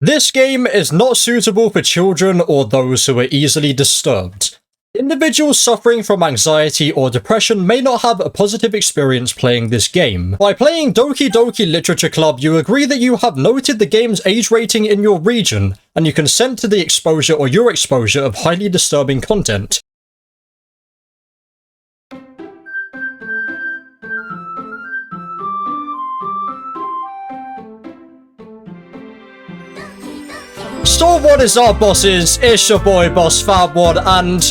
This game is not suitable for children or those who are easily disturbed. Individuals suffering from anxiety or depression may not have a positive experience playing this game. By playing Doki Doki Literature Club, you agree that you have noted the game's age rating in your region, and you consent to the exposure or your exposure of highly disturbing content. So what is up, bosses? It's your boy Boss Fatwod, and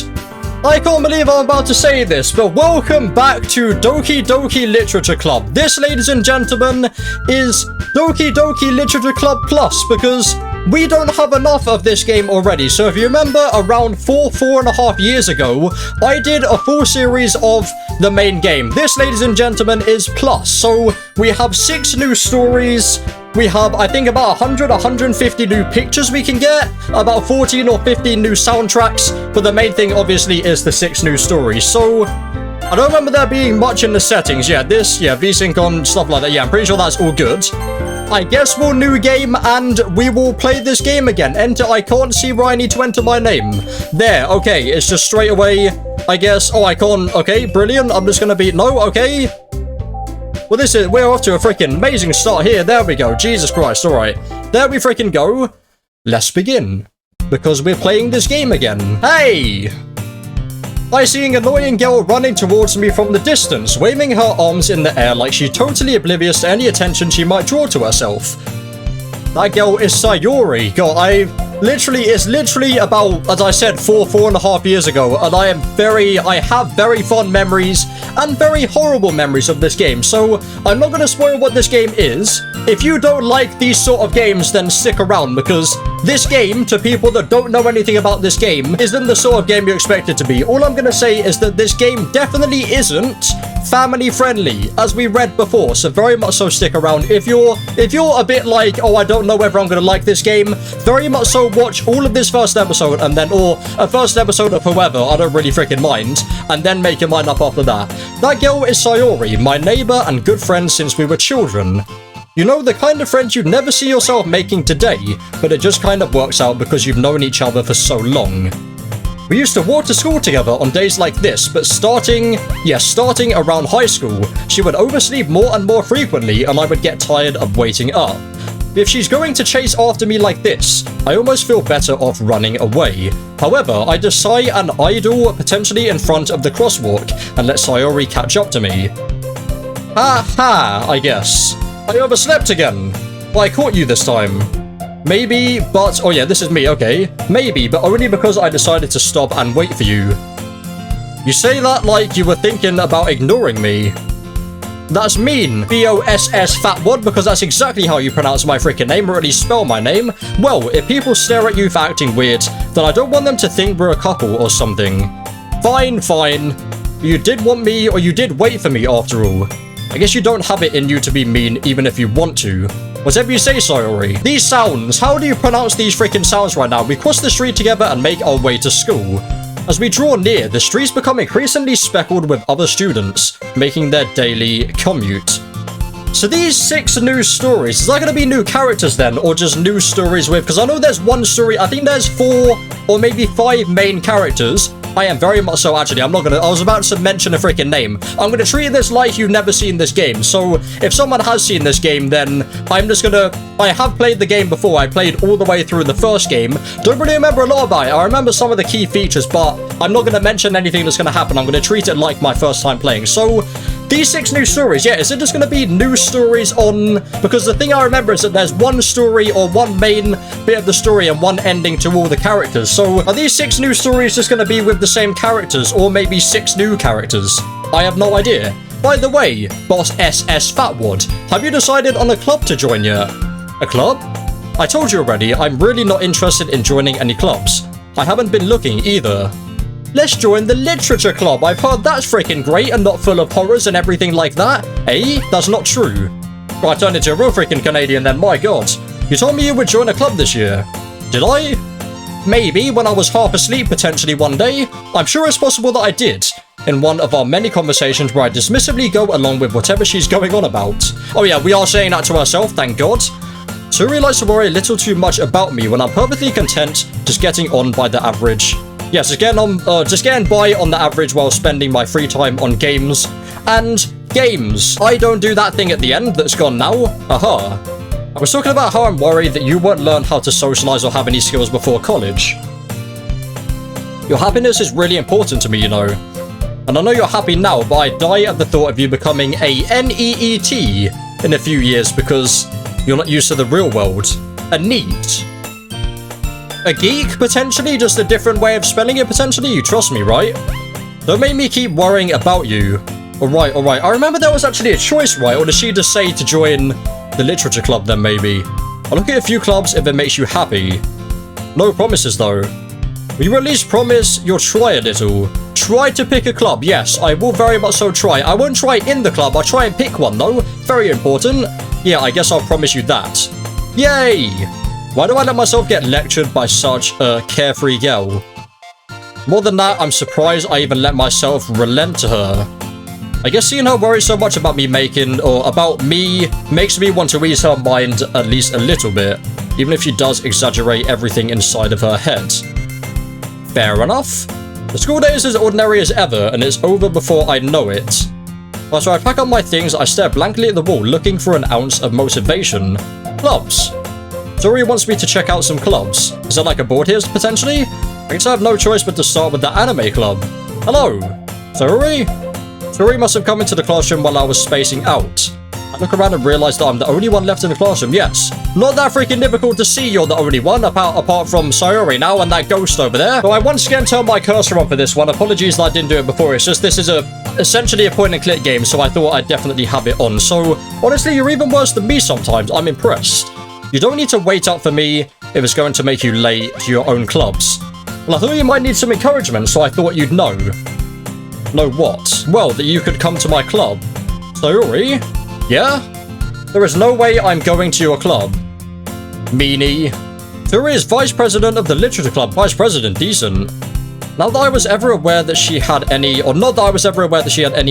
I can't believe I'm about to say this, but welcome back to Doki Doki Literature Club. This, ladies and gentlemen, is Doki Doki Literature Club Plus, because we don't have enough of this game already. So if you remember, around four and a half years ago, I did a full series of the main game. This, ladies and gentlemen, is Plus. So we have 6 new stories. We have, I think, about 150 new pictures we can get, about 14 or 15 new soundtracks, but the main thing, obviously, is the 6 new stories. So I don't remember there being much in the settings. Yeah, VSync on, stuff like that. Yeah, I'm pretty sure that's all good. I guess we'll new game, and we will play this game again. Enter, I can't see where I need to enter my name. There, okay, it's just straight away, I guess. Oh, I can't, okay, brilliant. I'm just gonna be, no, okay. Well, we're off to a freaking amazing start here. There we go. Jesus Christ. All right. There we freaking go. Let's begin. Because we're playing this game again. Hey! I see an annoying girl running towards me from the distance, waving her arms in the air like she's totally oblivious to any attention she might draw to herself. That girl is Sayori. God, it's literally about, as I said, four and a half years ago, and I have very fond memories and very horrible memories of this game, so I'm not going to spoil what this game is. If you don't like these sort of games, then stick around, because this game, to people that don't know anything about this game, isn't the sort of game you expect it to be. All I'm going to say is that this game definitely isn't family friendly, as we read before, so very much so stick around. If you're a bit like, oh, I don't know whether I'm going to like this game, very much so watch all of this first episode, and then, or a first episode of whoever, I don't really freaking mind, and then make your mind up after that. That girl is Sayori, my neighbor and good friend since we were children. You know, the kind of friends you'd never see yourself making today, but it just kind of works out because you've known each other for so long. We used to walk to school together on days like this, but starting around high school, she would oversleep more and more frequently, and I would get tired of waiting up. If she's going to chase after me like this, I almost feel better off running away. However, I just sigh and idle potentially in front of the crosswalk and let Sayori catch up to me. Ha, I guess. I overslept again. Well, I caught you this time. Maybe, but... oh yeah, this is me, okay. Maybe, but only because I decided to stop and wait for you. You say that like you were thinking about ignoring me. That's mean, B-O-S-S Fatwod, because that's exactly how you pronounce my freaking name, or at least spell my name. Well, if people stare at you for acting weird, then I don't want them to think we're a couple or something. Fine. You did want me, or you did wait for me after all. I guess you don't have it in you to be mean, even if you want to. Whatever you say, Sayori. These sounds, how do you pronounce these freaking sounds right now? We cross the street together and make our way to school. As we draw near, the streets become increasingly speckled with other students, making their daily commute. So these 6 new stories, is that going to be new characters then, or just new stories with, because I know there's one story, I think there's 4 or maybe 5 main characters. I am very much so, actually, I was about to mention a freaking name. I'm going to treat this like you've never seen this game, so if someone has seen this game, then I have played the game before. I played all the way through the first game. Don't really remember a lot about it. I remember some of the key features, but I'm not going to mention anything that's going to happen. I'm going to treat it like my first time playing. So these 6 new stories, yeah, is it just going to be new stories on... because the thing I remember is that there's one story or one main bit of the story and one ending to all the characters. So are these 6 new stories just going to be with the same characters, or maybe 6 new characters? I have no idea. By the way, Boss SS Fatwod, have you decided on a club to join yet? A club? I told you already, I'm really not interested in joining any clubs. I haven't been looking either. Let's join the literature club. I've heard that's freaking great and not full of horrors and everything like that. Eh? That's not true. Well, I turned into a real freaking Canadian then, my god. You told me you would join a club this year. Did I? Maybe, when I was half asleep potentially one day. I'm sure it's possible that I did. In one of our many conversations where I dismissively go along with whatever she's going on about. Oh yeah, we are saying that to ourselves, thank god. Suri likes to worry a little too much about me when I'm perfectly content just getting on by the average. Yes, just getting by on the average while spending my free time on games. And games. I don't do that thing at the end that's gone now. Aha. I was talking about how I'm worried that you won't learn how to socialize or have any skills before college. Your happiness is really important to me, you know. And I know you're happy now, but I die at the thought of you becoming a NEET in a few years because you're not used to the real world. A NEET. A geek, potentially? Just a different way of spelling it, potentially? You trust me, right? Don't make me keep worrying about you. Alright. I remember there was actually a choice, right? Or did she just say to join the literature club then, maybe? I'll look at a few clubs if it makes you happy. No promises, though. Will you at least promise you'll try a little? Try to pick a club. Yes, I will very much so try. I won't try in the club. I'll try and pick one, though. Very important. Yeah, I guess I'll promise you that. Yay! Why do I let myself get lectured by such a carefree girl? More than that, I'm surprised I even let myself relent to her. I guess seeing her worry so much about me makes me want to ease her mind at least a little bit, even if she does exaggerate everything inside of her head. Fair enough. The school day is as ordinary as ever, and it's over before I know it. After I pack up my things, I stare blankly at the wall, looking for an ounce of motivation. Clubs. Suri wants me to check out some clubs. Is that like a board here, potentially? I guess I have no choice but to start with the anime club. Hello. Suri? Suri must have come into the classroom while I was spacing out. I look around and realize that I'm the only one left in the classroom. Yes. Not that freaking difficult to see you're the only one, apart from Sayori now and that ghost over there. So I once again turned my cursor on for this one. Apologies that I didn't do it before. It's just this is essentially a point and click game, so I thought I'd definitely have it on. So honestly, you're even worse than me sometimes. I'm impressed. You don't need to wait up for me if it's going to make you late to your own clubs. Well, I thought you might need some encouragement, so I thought you'd know. Know what? Well, that you could come to my club. Sayori? Yeah? There is no way I'm going to your club. Meanie. Sayori is vice president of the literature club. Vice president, decent. Not that I was ever aware that she had any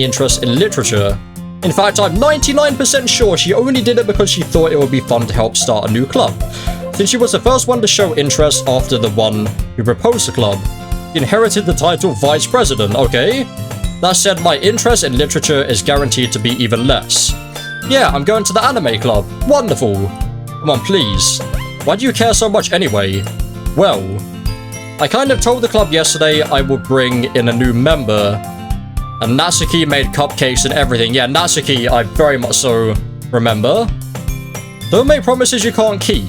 interest in literature. In fact, I'm 99% sure she only did it because she thought it would be fun to help start a new club. Since she was the first one to show interest after the one who proposed the club. She inherited the title vice president, okay? That said, my interest in literature is guaranteed to be even less. Yeah, I'm going to the anime club. Wonderful. Come on, please. Why do you care so much anyway? Well, I kind of told the club yesterday I would bring in a new member. And Natsuki made cupcakes and everything. Yeah, Natsuki, I very much so remember. Don't make promises you can't keep.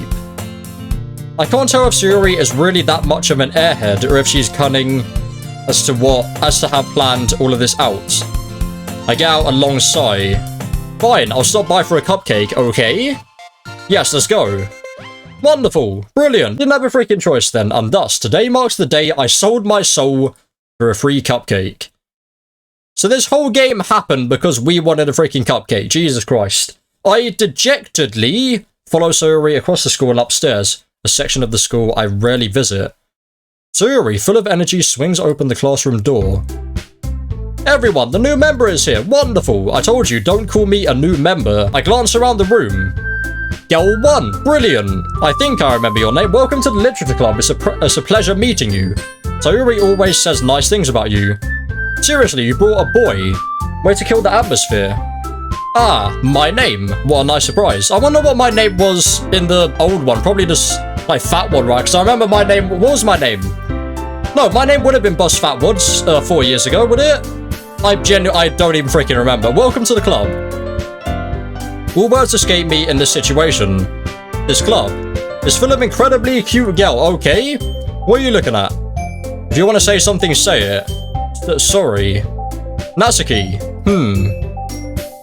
I can't tell if Sayori is really that much of an airhead or if she's cunning as to have planned all of this out. I get out a long sigh. Fine, I'll stop by for a cupcake, okay? Yes, let's go. Wonderful. Brilliant. Didn't have a freaking choice then. And thus, today marks the day I sold my soul for a free cupcake. So this whole game happened because we wanted a freaking cupcake. Jesus Christ. I dejectedly follow Sayori across the school and upstairs, a section of the school I rarely visit. Sayori, full of energy, swings open the classroom door. Everyone, the new member is here. Wonderful. I told you, don't call me a new member. I glance around the room. Girl 1. Brilliant. I think I remember your name. Welcome to the literature club. It's a pleasure meeting you. Sayori always says nice things about you. Seriously, you brought a boy. Way to kill the atmosphere. Ah, my name. What a nice surprise. I wonder what my name was in the old one. Probably just like Fatwod, right? Because I remember my name. What was my name? No, my name would have been Boss Fatwoods 4 years ago, would it? I don't even freaking remember. Welcome to the club. All words escape me in this situation. This club is full of incredibly cute girl. Okay, what are you looking at? If you want to say something, say it. Sorry. Natsuki.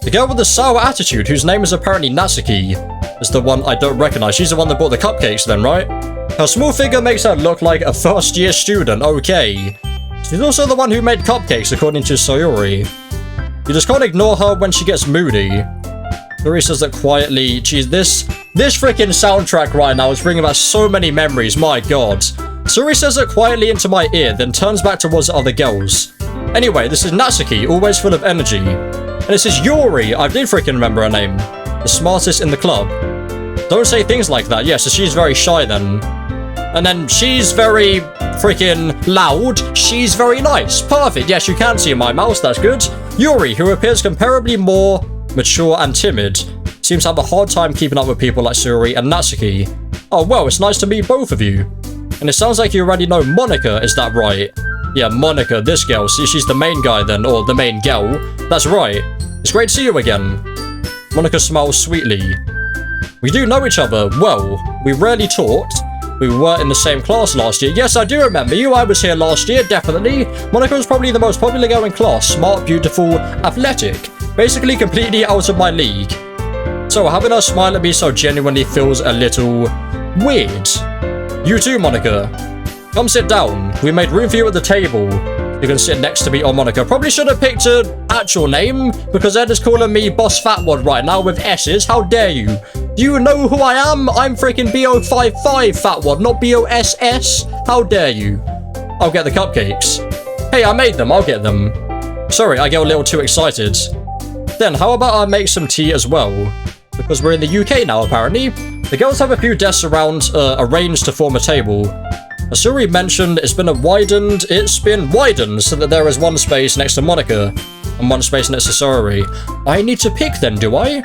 The girl with the sour attitude, whose name is apparently Natsuki, is the one I don't recognize. She's the one that bought the cupcakes then, right? Her small figure makes her look like a first-year student. Okay. She's also the one who made cupcakes, according to Sayori. You just can't ignore her when she gets moody. Sayori says that quietly. Geez, this freaking soundtrack right now is bringing back so many memories. My god. Sayori says it quietly into my ear, then turns back towards the other girls. Anyway, this is Natsuki, always full of energy. And this is Yuri. I did freaking remember her name. The smartest in the club. Don't say things like that. Yeah, so she's very shy then. And then she's very freaking loud. She's very nice. Perfect. Yes, you can see my mouse. That's good. Yuri, who appears comparably more mature and timid, seems to have a hard time keeping up with people like Suri and Natsuki. Oh, well, it's nice to meet both of you. And it sounds like you already know Monika, is that right? Yeah, Monika, this girl. See, she's the main guy then, or the main girl. That's right. It's great to see you again. Monika smiles sweetly. We do know each other. Well, we rarely talked. We were in the same class last year. Yes, I do remember you. I was here last year, definitely. Monika was probably the most popular girl in class. Smart, beautiful, athletic. Basically completely out of my league. So having her smile at me so genuinely feels a little weird. You too, Monika. Come sit down. We made room for you at the table. You can sit next to me or Monika. Probably should have picked an actual name, because they're just calling me Boss Fatwod right now with S's. How dare you? Do you know who I am? I'm freaking BO55 Fatwod, not BOSS. How dare you? I'll get the cupcakes. Hey, I made them. I'll get them. Sorry, I get a little too excited. Then, how about I make some tea as well? Because we're in the UK now, apparently. The girls have a few desks around, arranged to form a table. As Suri mentioned, it's been widened so that there is one space next to Monika and one space next to Suri. I need to pick then, do I?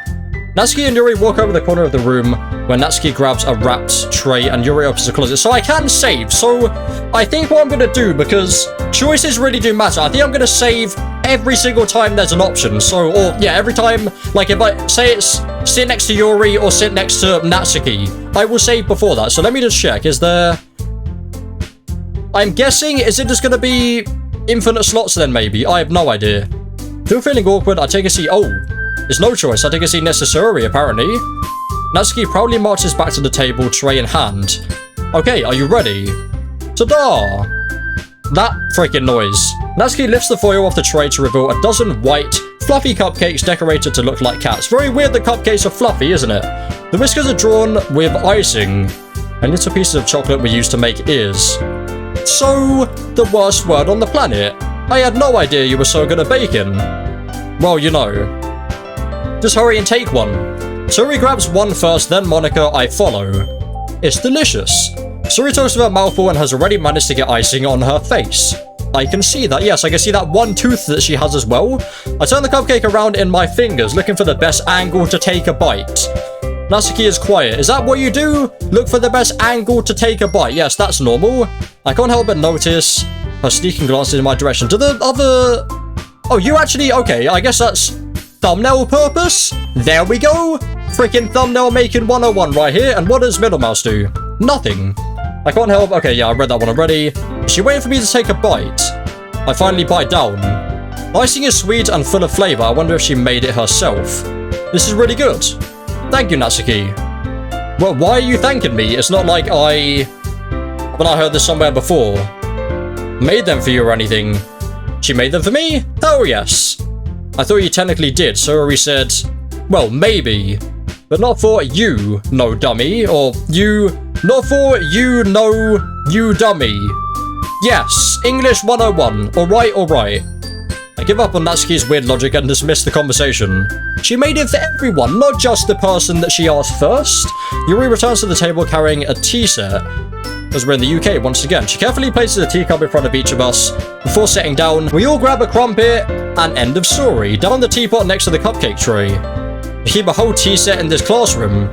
Natsuki and Yuri walk over the corner of the room where Natsuki grabs a wrapped tray and Yuri opens the closet. So I can save. So I think what I'm going to do, because choices really do matter, I think I'm going to save every single time there's an option. So, or yeah, every time, like if I say it's sit next to Yuri or sit next to Natsuki, I will save before that. So let me just check. Is there... I'm guessing, is it just going to be infinite slots then maybe? I have no idea. Still feeling awkward, I take a seat. Oh, there's no choice. I take a seat next to Suri, apparently. Natsuki proudly marches back to the table, tray in hand. Okay, are you ready? Ta-da! That freaking noise. Natsuki lifts the foil off the tray to reveal a dozen white, fluffy cupcakes decorated to look like cats. Very weird that cupcakes are fluffy, isn't it? The whiskers are drawn with icing, and little pieces of chocolate were used to make ears. So, the worst word on the planet. I had no idea you were so good at baking. Well, you know. Just hurry and take one. Suri grabs one first, then Monika, I follow. It's delicious. Suri talks with her mouthful and has already managed to get icing on her face. I can see that. Yes, I can see that one tooth that she has as well. I turn the cupcake around in my fingers, looking for the best angle to take a bite. Natsuki is quiet. Is that what you do? Look for the best angle to take a bite. Yes, that's normal. I can't help but notice her sneaking glances in my direction. Do the other... Oh, you actually... Okay, I guess that's thumbnail purpose. There we go. Freaking thumbnail making 101 right here. And what does middle mouse do? Nothing. I can't help... Okay, yeah, I read that one already. Is she waiting for me to take a bite? I finally bite down. Icing is sweet and full of flavor. I wonder if she made it herself. This is really good. Thank you, Natsuki. Well, why are you thanking me? It's not like I heard this somewhere before. Made them for you or anything. She made them for me? Oh, yes. I thought you technically did, so Suri said, well, maybe. But not for you, no dummy. Or you, not for you, no, you dummy. Yes, English 101. Alright. I give up on Natsuki's weird logic and dismiss the conversation. She made it for everyone, not just the person that she asked first. Yuri returns to the table carrying a tea set. As we're in the UK once again, she carefully places a teacup in front of each of us. Before sitting down, we all grab a crumpet and end of story. Down the teapot next to the cupcake tray. We keep a whole tea set in this classroom.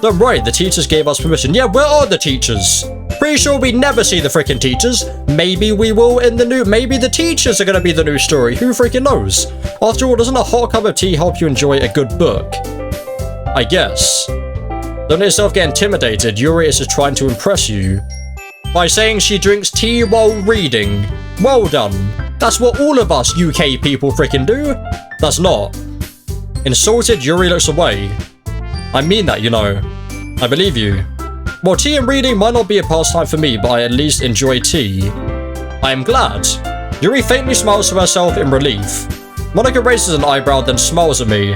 Don't worry, the teachers gave us permission. Yeah, where are the teachers? Pretty sure we never see the freaking teachers. Maybe we will in the new... Maybe the teachers are going to be the new story. Who freaking knows? After all, doesn't a hot cup of tea help you enjoy a good book? I guess. Don't let yourself get intimidated. Yuri is just trying to impress you. By saying she drinks tea while reading. Well done. That's what all of us UK people freaking do. That's not. Insulted, Yuri looks away. I mean that, you know. I believe you. Well, tea and reading might not be a pastime for me, but I at least enjoy tea. I am glad. Yuri faintly smiles to herself in relief. Monika raises an eyebrow, then smiles at me.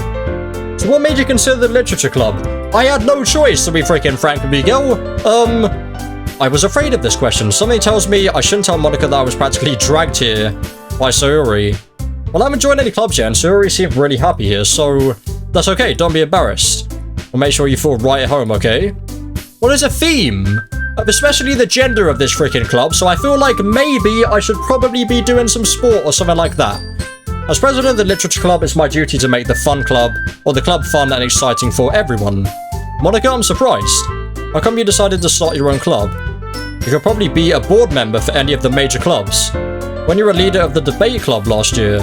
So what made you consider the literature club? I had no choice, to be freaking frank with you, girl. I was afraid of this question. Something tells me I shouldn't tell Monika that I was practically dragged here by Sayori. Well, I haven't joined any clubs yet, and Sayori seemed really happy here, so that's okay, don't be embarrassed. I'll make sure you feel right at home, okay? Well, there's a theme of especially the gender of this freaking club, so I feel like maybe I should probably be doing some sport or something like that. As president of the literature club, it's my duty to make the fun club, or the club fun and exciting for everyone. Monica, I'm surprised. How come you decided to start your own club? You could probably be a board member for any of the major clubs. When you were a leader of the debate club last year.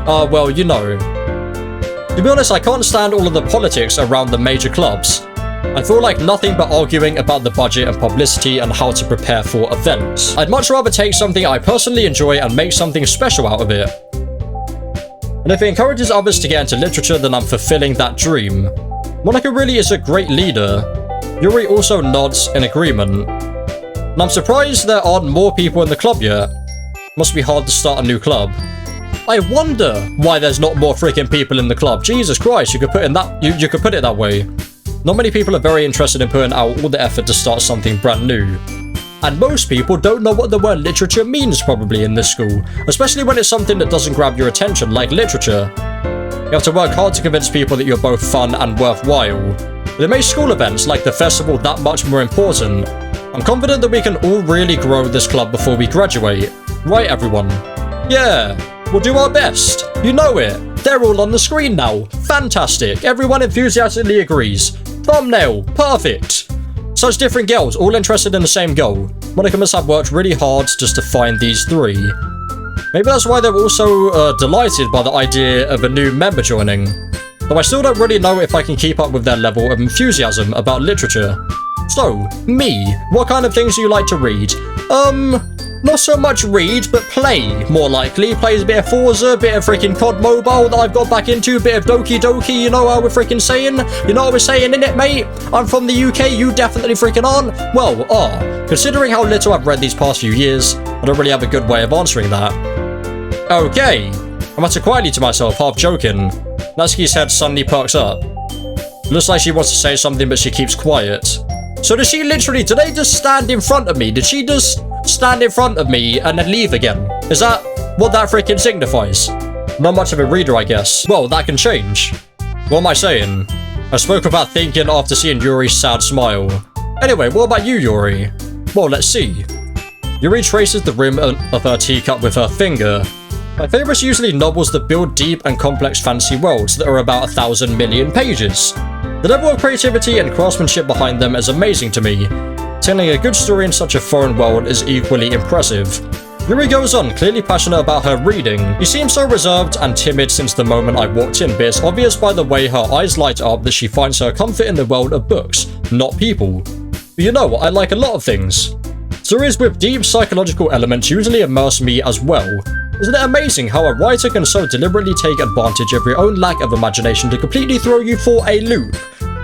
Well, you know. To be honest, I can't stand all of the politics around the major clubs. I feel like nothing but arguing about the budget and publicity and how to prepare for events. I'd much rather take something I personally enjoy and make something special out of it. And if it encourages others to get into literature, then I'm fulfilling that dream. Monica really is a great leader. Yuri also nods in agreement. And I'm surprised there aren't more people in the club yet. Must be hard to start a new club. I wonder why there's not more freaking people in the club. Jesus Christ, you could put it that way. Not many people are very interested in putting out all the effort to start something brand new. And most people don't know what the word literature means probably in this school, especially when it's something that doesn't grab your attention like literature. You have to work hard to convince people that you're both fun and worthwhile. But it makes school events like the festival that much more important. I'm confident that we can all really grow this club before we graduate. Right, everyone? Yeah, we'll do our best. You know it. They're all on the screen now. Fantastic. Everyone enthusiastically agrees. Thumbnail. Perfect. Such different girls, all interested in the same goal. Monica must have worked really hard just to find these three. Maybe that's why they're also delighted by the idea of a new member joining. Though I still don't really know if I can keep up with their level of enthusiasm about literature. So, me, what kind of things do you like to read? Not so much read, but play, more likely. Plays a bit of Forza, a bit of freaking COD Mobile that I've got back into, a bit of Doki Doki, you know how we're freaking saying? You know what we're saying, innit, mate? I'm from the UK, you definitely freaking aren't? Well, considering how little I've read these past few years, I don't really have a good way of answering that. Okay, I mutter quietly to myself, half joking. Natsuki's head suddenly perks up. Looks like she wants to say something, but she keeps quiet. So did they just stand in front of me? Did she just stand in front of me and then leave again? Is that what that freaking signifies? Not much of a reader, I guess. Well, that can change. What am I saying? I spoke about thinking after seeing Yuri's sad smile. Anyway, what about you, Yuri? Well, let's see. Yuri traces the rim of her teacup with her finger. My favorites are usually novels that build deep and complex fantasy worlds that are about 1,000 million pages. The level of creativity and craftsmanship behind them is amazing to me. Telling a good story in such a foreign world is equally impressive. Yuri goes on, clearly passionate about her reading. She seems so reserved and timid since the moment I walked in, but it's obvious by the way her eyes light up that she finds her comfort in the world of books, not people. But you know, I like a lot of things. Stories with deep psychological elements usually immerse me as well. Isn't it amazing how a writer can so deliberately take advantage of your own lack of imagination to completely throw you for a loop?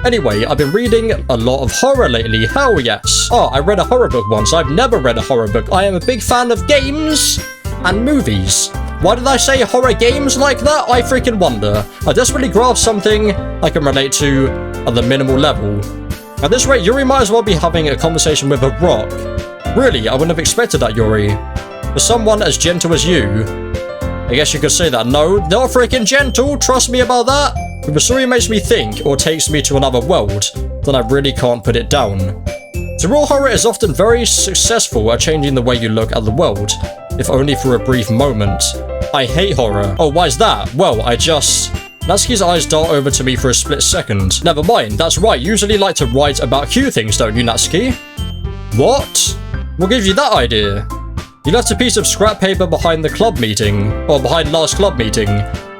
Anyway, I've been reading a lot of horror lately, hell yes. I read a horror book once. I've never read a horror book. I am a big fan of games and movies. Why did I say horror games like that? I freaking wonder. I desperately grasp something I can relate to at the minimal level. At this rate, Yuri might as well be having a conversation with a rock. Really, I wouldn't have expected that, Yuri. For someone as gentle as you, I guess you could say that. No, not freaking gentle, trust me about that. If a story makes me think or takes me to another world, then I really can't put it down. So raw horror is often very successful at changing the way you look at the world, if only for a brief moment. I hate horror. Oh, why's that? Well, Natsuki's eyes dart over to me for a split second. Never mind, that's right, you usually like to write about cute things, don't you, Natsuki? What? What gave you that idea? You left a piece of scrap paper behind the club meeting, or behind last club meeting.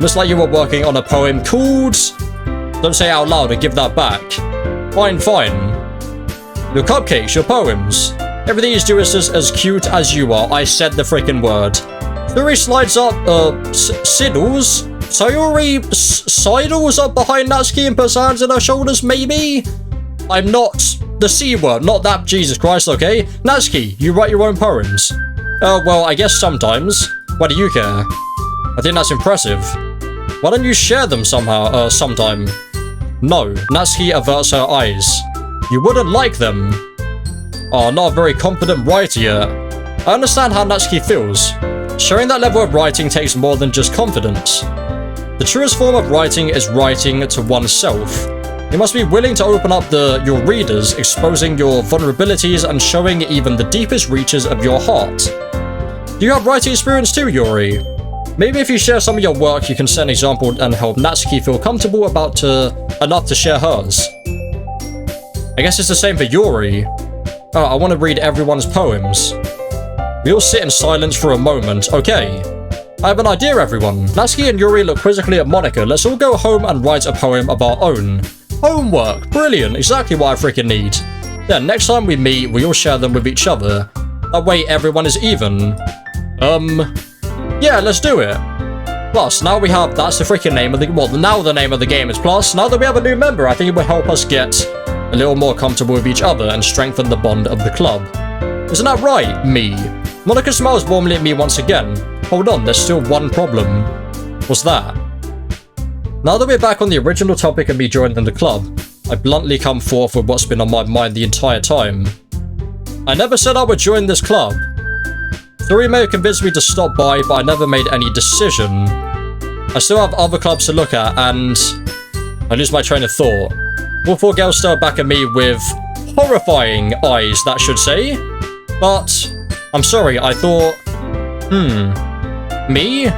Looks like you were working on a poem called... Don't say it out loud and give that back. Fine. Your cupcakes, your poems. Everything you do is as cute as you are. I said the freaking word. Yuri slides up, sidles? Sayuri sidles up behind Natsuki and puts hands on her shoulders, maybe? I'm not the C word, not that, Jesus Christ, okay? Natsuki, you write your own poems. Well, I guess sometimes. Why do you care? I think that's impressive. Why don't you share them somehow, sometime? No, Natsuki averts her eyes. You wouldn't like them. Not a very confident writer yet. I understand how Natsuki feels. Sharing that level of writing takes more than just confidence. The truest form of writing is writing to oneself. You must be willing to open up your readers, exposing your vulnerabilities and showing even the deepest reaches of your heart. Do you have writing experience too, Yuri? Maybe if you share some of your work, you can set an example and help Natsuki feel comfortable enough to share hers. I guess it's the same for Yuri. Oh, I want to read everyone's poems. We all sit in silence for a moment. Okay. I have an idea, everyone. Natsuki and Yuri look quizzically at Monika. Let's all go home and write a poem of our own. Homework. Brilliant. Exactly what I freaking need. Then, next time we meet, we all share them with each other. That way, everyone is even. Yeah, let's do it. Plus, now we have, that's the freaking name of the, well, now the name of the game is Plus. Now that we have a new member, I think it will help us get a little more comfortable with each other and strengthen the bond of the club. Isn't that right, me? Monika smiles warmly at me once again. Hold on, there's still one problem. What's that? Now that we're back on the original topic of me joining the club, I bluntly come forth with what's been on my mind the entire time. I never said I would join this club. Suri may have convinced me to stop by, but I never made any decision. I still have other clubs to look at, and I lose my train of thought. All 4 girls stare back at me with horrifying eyes, that should say. But I'm sorry, I thought, me?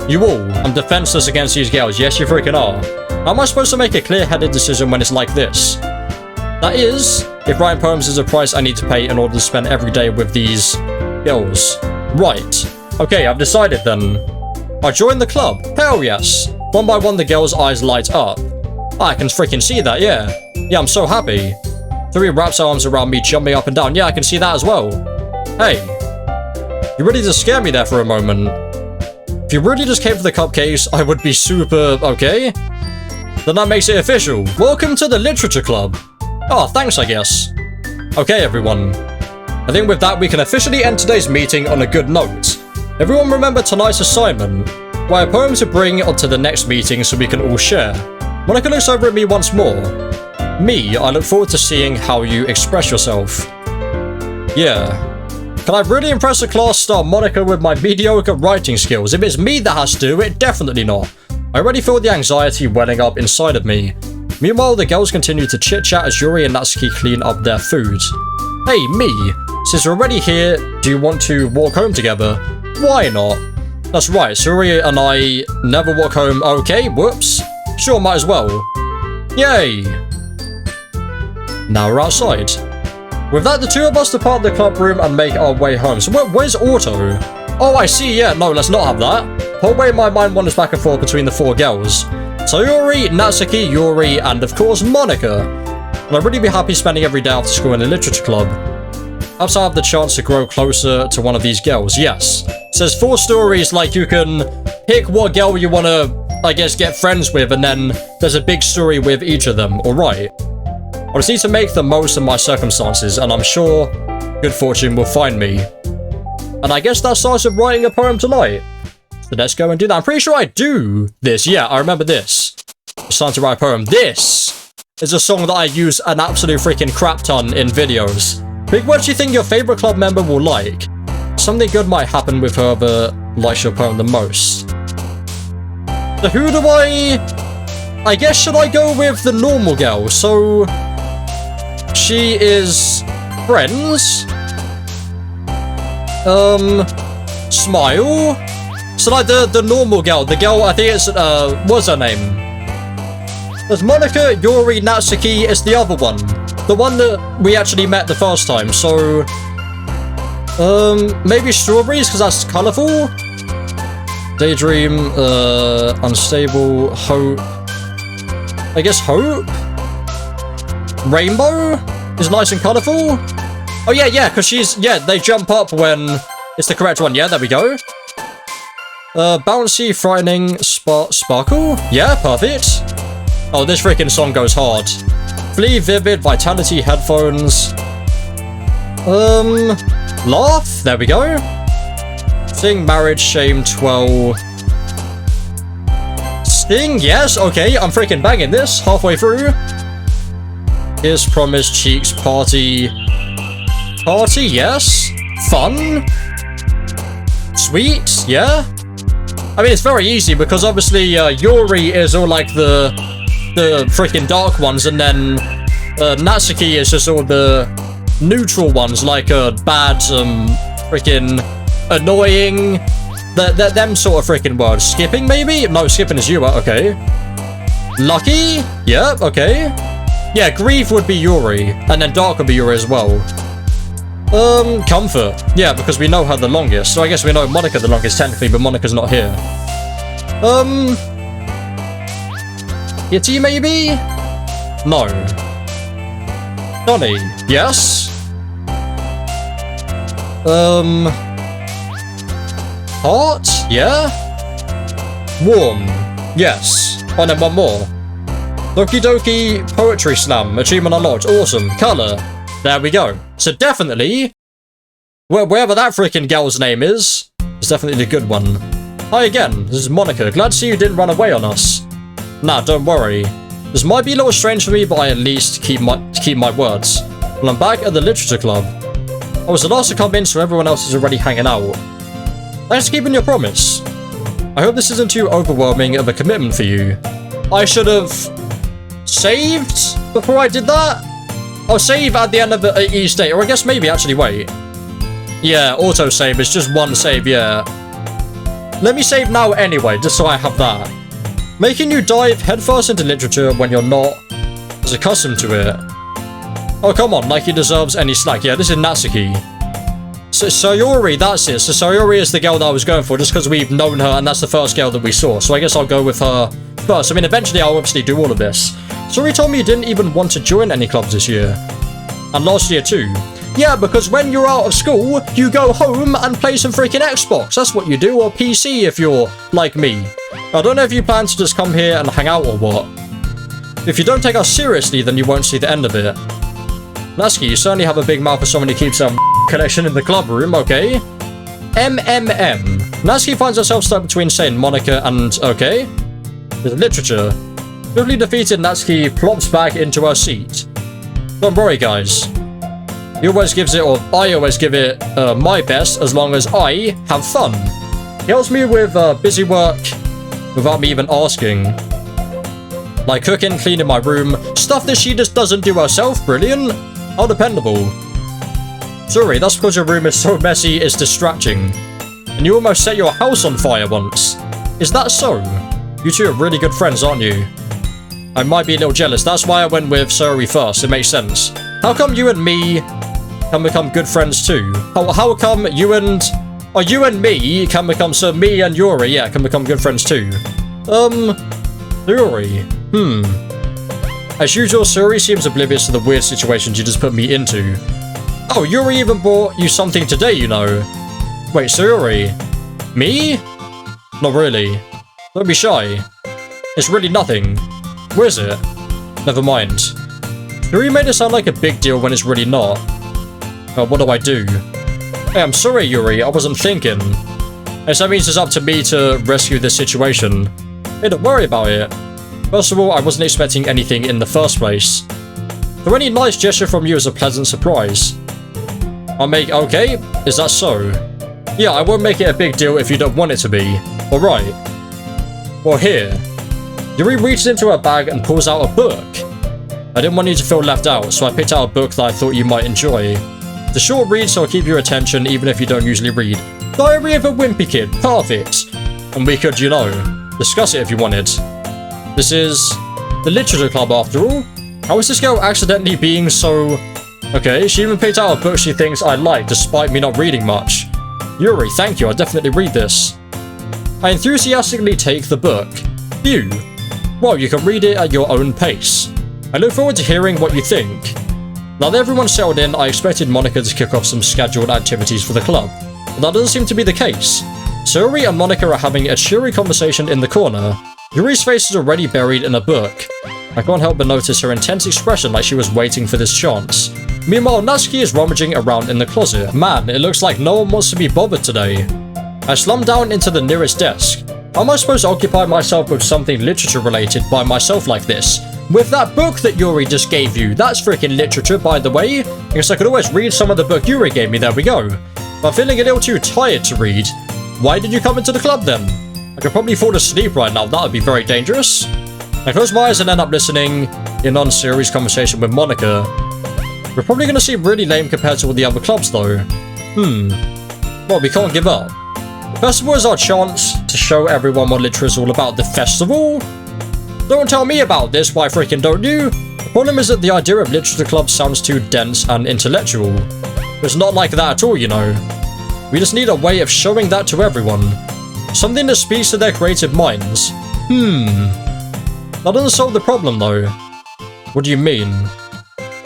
You all. I'm defenseless against these girls. Yes, you freaking are. How am I supposed to make a clear-headed decision when it's like this? That is, if writing poems is a price I need to pay in order to spend every day with these girls. Right. Okay, I've decided then. I joined the club. Hell yes. One by one, the girls' eyes light up. I can freaking see that, yeah. Yeah, I'm so happy. Suri wraps her arms around me, jumping up and down. Yeah, I can see that as well. Hey. You ready to scare me there for a moment? If you really just came for the cupcakes, I would be super okay. Then that makes it official. Welcome to the Literature Club. Oh, thanks, I guess. Okay, everyone. I think with that, we can officially end today's meeting on a good note. Everyone remember tonight's assignment. Write a poem to bring onto the next meeting so we can all share. Monika looks over at me once more. Me, I look forward to seeing how you express yourself. Yeah. Can I really impress the class star Monika with my mediocre writing skills? If it's me that has to do it, definitely not. I already feel the anxiety welling up inside of me. Meanwhile, the girls continue to chit-chat as Yuri and Natsuki clean up their food. Hey, me. Since you're already here, do you want to walk home together? Why not? That's right, Suri and I never walk home. Okay, whoops. Sure, might as well. Yay. Now we're outside. With that, the 2 of us depart the club room and make our way home. So where's Auto? Oh, I see, yeah, no, let's not have that. The whole way my mind wanders back and forth between the 4 girls. Sayori, Natsuki, Yuri, and of course, Monika. And I'd really be happy spending every day after school in a literature club. Perhaps I have the chance to grow closer to one of these girls, yes. It says 4 stories, like you can pick what girl you want to, I guess, get friends with, and then there's a big story with each of them, alright. I just need to make the most of my circumstances, and I'm sure good fortune will find me. And I guess that starts with writing a poem tonight. So let's go and do that. I'm pretty sure I do this. Yeah, I remember this. It's time to write a poem. This is a song that I use an absolute freaking crap ton in videos. Big, what do you think your favorite club member will like? Something good might happen with whoever likes your poem the most. So who do I guess should I go with the normal girl? So she is friends. Smile. So like the normal girl, the girl, I think it's what's her name? There's Monika, Yuri, Natsuki is the other one. The one that we actually met the first time, so maybe strawberries, because that's colourful. Daydream, unstable, hope. I guess hope? Rainbow is nice and colourful. Oh yeah, because she's, yeah, they jump up when it's the correct one. Yeah, there we go. Bouncy, frightening, sparkle. Yeah, perfect. Oh, this freaking song goes hard. Flee, vivid, vitality, headphones. Laugh. There we go. Sing, marriage, shame, twirl. Sting, yes, okay, I'm freaking banging this halfway through. Kiss, promise, cheeks, party. Party, yes. Fun. Sweet, yeah. I mean, it's very easy because obviously Yuri is all like the the freaking dark ones, and then Natsuki is just all the neutral ones, like bad, freaking annoying, them sort of freaking words. Skipping, maybe? No, skipping is you, okay. Lucky? Yeah, okay. Yeah, grief would be Yuri, and then dark would be Yuri as well. Comfort. Yeah, because we know her the longest, so I guess we know Monica the longest technically, but Monica's not here. Kitty, maybe? No. Donnie, yes? Heart? Yeah? Warm, yes. And then one more. Doki Doki Poetry Slam, achievement unlocked, awesome. Color, there we go. So definitely, wherever that freaking girl's name is, it's definitely the good one. Hi again, this is Monica. Glad to see you didn't run away on us. Nah, don't worry. This might be a little strange for me, but I at least keep my words. Well, I'm back at the literature club. I was the last to come in, so everyone else is already hanging out. Thanks for keeping your promise. I hope this isn't too overwhelming of a commitment for you. I should have saved before I did that? I'll save at the end of each day, or I guess maybe actually wait. Yeah, auto-save, it's just one save, yeah. Let me save now anyway, just so I have that. Making you dive headfirst into literature when you're not as accustomed to it. Oh, come on, like he deserves any slack. Yeah, this is Natsuki. So Sayori, that's it. So Sayori is the girl that I was going for, just because we've known her, and that's the first girl that we saw. So I guess I'll go with her first. I mean, eventually I'll obviously do all of this. Sayori told me you didn't even want to join any clubs this year. And last year too. Yeah, because when you're out of school, you go home and play some freaking Xbox. That's what you do, or PC if you're like me. I don't know if you plan to just come here and hang out or what. If you don't take us seriously, then you won't see the end of it. Natsuki, you certainly have a big mouth for someone who keeps a collection in the club room, okay? MMM. Natsuki finds herself stuck between saying Monica and, okay? There's literature. Swiftly defeated, Natsuki plops back into her seat. Don't worry, guys. He always gives it, or I always give it, my best as long as I have fun. He helps me with busy work without me even asking. Like cooking, cleaning my room, stuff that she just doesn't do herself. Brilliant. How dependable. Sorry, that's because your room is so messy it's distracting. And you almost set your house on fire once. Is that so? You two are really good friends, aren't you? I might be a little jealous. That's why I went with Sorry first. It makes sense. How come you and me can become good friends too? How come you and me can become, so me and Yuri, yeah, can become good friends too? Yuri. As usual, Suri seems oblivious to the weird situations you just put me into. Oh, Yuri even bought you something today, you know. Wait, Suri? Me? Not really. Don't be shy. It's really nothing. Where is it? Never mind. Yuri made it sound like a big deal when it's really not. What do I do? Hey, I'm sorry, Yuri. I wasn't thinking. Yes, that means it's up to me to rescue this situation. Hey, don't worry about it. First of all, I wasn't expecting anything in the first place. So any nice gesture from you is a pleasant surprise. Okay, is that so? Yeah, I won't make it a big deal if you don't want it to be. Alright. Well, here. Yuri reaches into her bag and pulls out a book. I didn't want you to feel left out, so I picked out a book that I thought you might enjoy. It's a short read, so I'll keep your attention even if you don't usually read. Diary of a Wimpy Kid. Perfect. And we could, you know, discuss it if you wanted. This is the literature club after all. How is this girl accidentally being so... Okay, she even picked out a book she thinks I like despite me not reading much. Yuri, thank you, I'll definitely read this. I enthusiastically take the book. Phew. Well, you can read it at your own pace. I look forward to hearing what you think. Now that everyone's settled in, I expected Monica to kick off some scheduled activities for the club, but that doesn't seem to be the case. Suri and Monica are having a cheery conversation in the corner. Yuri's face is already buried in a book. I can't help but notice her intense expression like she was waiting for this chance. Meanwhile, Natsuki is rummaging around in the closet. Man, it looks like no one wants to be bothered today. I slump down into the nearest desk. How am I supposed to occupy myself with something literature related by myself like this? With that book that Yuri just gave you. That's freaking literature, by the way. I guess I could always read some of the book Yuri gave me. There we go. But I'm feeling a little too tired to read. Why did you come into the club then? I could probably fall asleep right now. That would be very dangerous. I close my eyes and end up listening in on Siri's conversation with Monica. We're probably going to seem really lame compared to all the other clubs though. Well, we can't give up. The festival is our chance to show everyone what literature is all about. The festival? Don't tell me about this, why freaking don't you? The problem is that the idea of literature club sounds too dense and intellectual. It's not like that at all, you know. We just need a way of showing that to everyone. Something that speaks to their creative minds. That doesn't solve the problem though. What do you mean?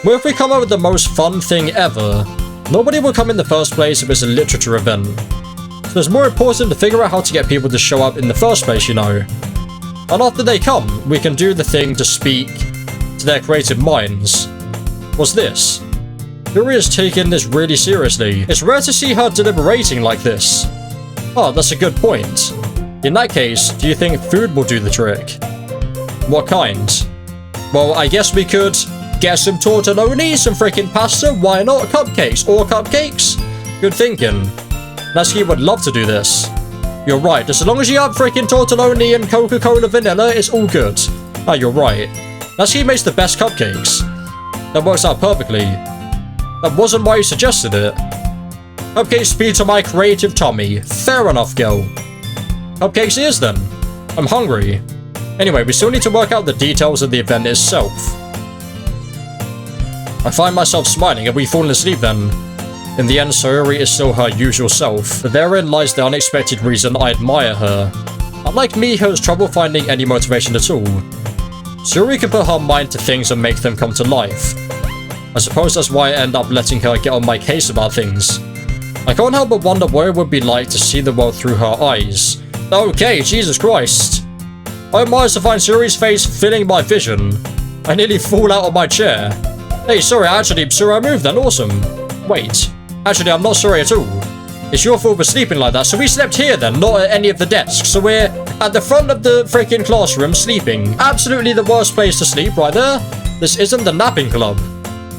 Well, if we come up with the most fun thing ever, nobody will come in the first place if it's a literature event. So it's more important to figure out how to get people to show up in the first place, you know. And after they come, we can do the thing to speak to their creative minds. What's this? Yuri is taking this really seriously. It's rare to see her deliberating like this. Oh, that's a good point. In that case, do you think food will do the trick? What kind? Well, I guess we could get some tortelloni, some freaking pasta, why not? Cupcakes or cupcakes? Good thinking. Natsuki would love to do this. You're right, just as long as you have freaking tortelloni and Coca-Cola vanilla, it's all good. Ah, you're right. Natsuki makes the best cupcakes. That works out perfectly. That wasn't why you suggested it. Cupcakes speak to my creative tummy. Fair enough, girl. Cupcakes it is then. I'm hungry. Anyway, we still need to work out the details of the event itself. I find myself smiling. Have we fallen asleep then? In the end, Sayori is still her usual self, but therein lies the unexpected reason I admire her. Unlike me, who has trouble finding any motivation at all, Sayori can put her mind to things and make them come to life. I suppose that's why I end up letting her get on my case about things. I can't help but wonder what it would be like to see the world through her eyes. Okay, Jesus Christ. I admire to find Sayori's face filling my vision. I nearly fall out of my chair. Hey, sorry, I moved then, awesome. Wait. Actually, I'm not sorry at all. It's your fault for sleeping like that. So we slept here then, not at any of the desks. So we're at the front of the freaking classroom sleeping. Absolutely the worst place to sleep right there. This isn't the napping club.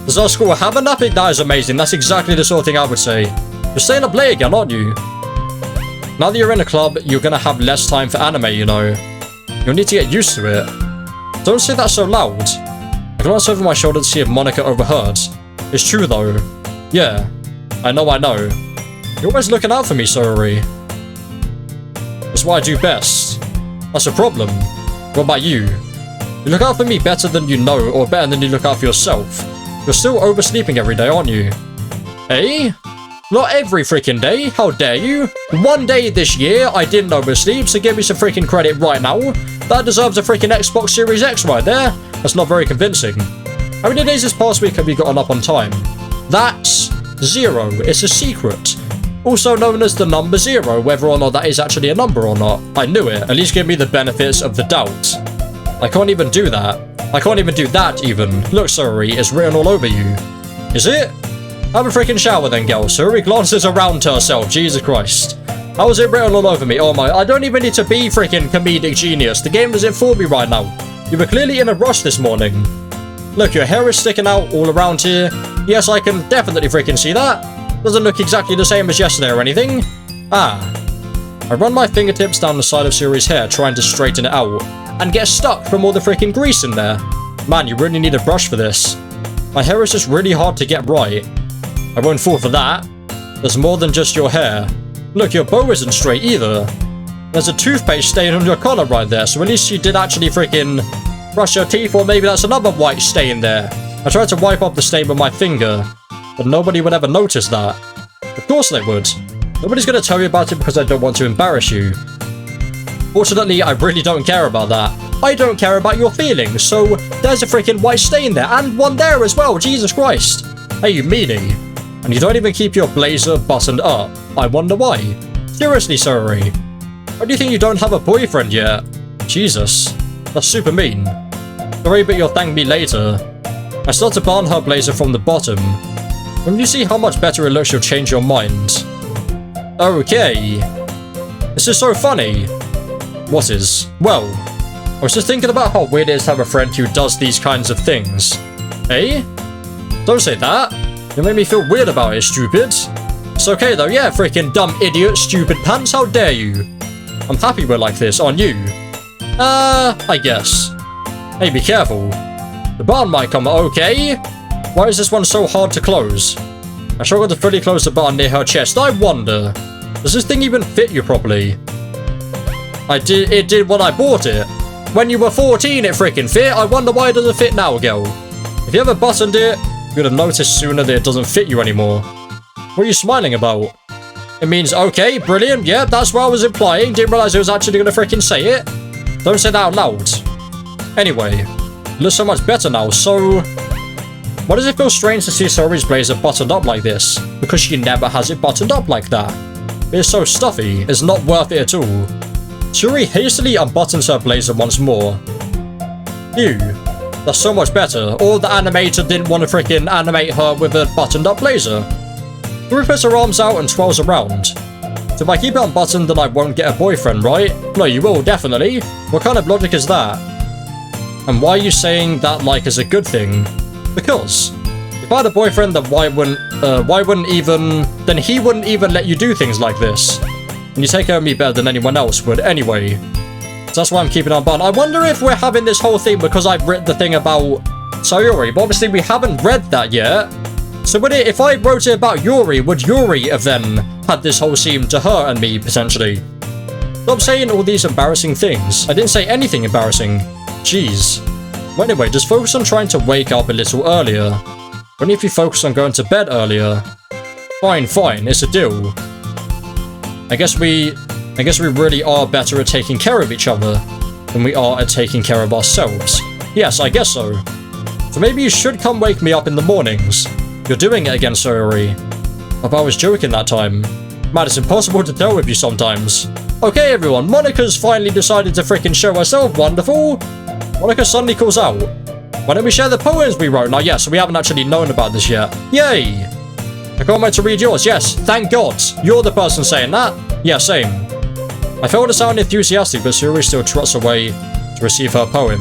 Does our school have a napping? That is amazing. That's exactly the sort of thing I would say. You're staying up late again, aren't you? Now that you're in a club, you're gonna have less time for anime, you know. You'll need to get used to it. Don't say that so loud. I glance over my shoulder to see if Monica overheard. It's true though. Yeah. I know. You're always looking out for me, Sayori. That's what I do best. That's a problem. What about you? You look out for me better than you know, or better than you look out for yourself. You're still oversleeping every day, aren't you? Eh? Not every freaking day, how dare you? One day this year, I didn't oversleep, so give me some freaking credit right now. That deserves a freaking Xbox Series X right there. That's not very convincing. How many days this past week have you gotten up on time? That's 0. It's a secret. Also known as the number 0, whether or not that is actually a number or not. I knew it. At least give me the benefits of the doubt. I can't even do that. I can't even do that even. Look, Sayori, it's written all over you. Is it? Have a freaking shower then, girl. Sayori glances around to herself. Jesus Christ. How is it written all over me? Oh my, I don't even need to be freaking comedic genius. The game does it for me right now. You were clearly in a rush this morning. Look, your hair is sticking out all around here. Yes, I can definitely freaking see that. Doesn't look exactly the same as yesterday or anything. Ah. I run my fingertips down the side of Sayori's hair, trying to straighten it out, and get stuck from all the freaking grease in there. Man, you really need a brush for this. My hair is just really hard to get right. I won't fall for that. There's more than just your hair. Look, your bow isn't straight either. There's a toothpaste stain on your collar right there, so at least you did actually freaking brush your teeth, or maybe that's another white stain there. I tried to wipe off the stain with my finger, but nobody would ever notice that. Of course they would. Nobody's gonna tell you about it because I don't want to embarrass you. Fortunately, I really don't care about that. I don't care about your feelings, so there's a freaking white stain there, and one there as well, Jesus Christ. Hey, you meanie. And you don't even keep your blazer buttoned up. I wonder why. Seriously, Sayori. Why do you think you don't have a boyfriend yet? Jesus. That's super mean. Sorry, but you'll thank me later. I start to button her blazer from the bottom. When you see how much better it looks, you'll change your mind. Okay. This is so funny. What is? Well, I was just thinking about how weird it is to have a friend who does these kinds of things. Eh? Don't say that. You make me feel weird about it, stupid. It's okay though, yeah, freaking dumb idiot, stupid pants, how dare you? I'm happy we're like this, aren't you? I guess. Hey, be careful. The button might come. Okay. Why is this one so hard to close? I struggled to fully close the button near her chest. I wonder, does this thing even fit you properly? It did when I bought it. When you were 14, it freaking fit. I wonder why it doesn't fit now, girl. If you ever buttoned it, you would have noticed sooner that it doesn't fit you anymore. What are you smiling about? It means, okay, brilliant. Yeah, that's what I was implying. Didn't realize I was actually going to freaking say it. Don't say that out loud. Anyway, it looks so much better now. So, why does it feel strange to see Sayori's blazer buttoned up like this? Because she never has it buttoned up like that. It's so stuffy. It's not worth it at all. Sayori hastily unbuttons her blazer once more. Ew. That's so much better. Or the animator didn't want to freaking animate her with a buttoned up blazer. Sayori puts her arms out and twirls around. So if I keep it unbuttoned, then I won't get a boyfriend, right? No, you will, definitely. What kind of logic is that? And why are you saying that like is a good thing? Because if I had a boyfriend, then then he wouldn't even let you do things like this. And you take care of me better than anyone else would anyway. So that's why I'm keeping it unbuttoned. I wonder if we're having this whole thing because I've read the thing about Sayori, but obviously we haven't read that yet. So if I wrote it about Yuri, would Yuri have then had this whole scene to her and me, potentially? Stop saying all these embarrassing things. I didn't say anything embarrassing. Jeez. Well, anyway, just focus on trying to wake up a little earlier. Only if you focus on going to bed earlier. Fine, it's a deal. I guess we really are better at taking care of each other than we are at taking care of ourselves. Yes, I guess so. So maybe you should come wake me up in the mornings. You're doing it again, Sayori. But I was joking that time. Man, it's impossible to tell with you sometimes. Okay, everyone, Monika's finally decided to freaking show herself. Wonderful. Monika suddenly calls out. Why don't we share the poems we wrote? Now, yes, we haven't actually known about this yet. Yay! I can't wait to read yours. Yes, thank God. You're the person saying that. Yeah, same. I failed to sound enthusiastic, but Sayori still trots away to receive her poem.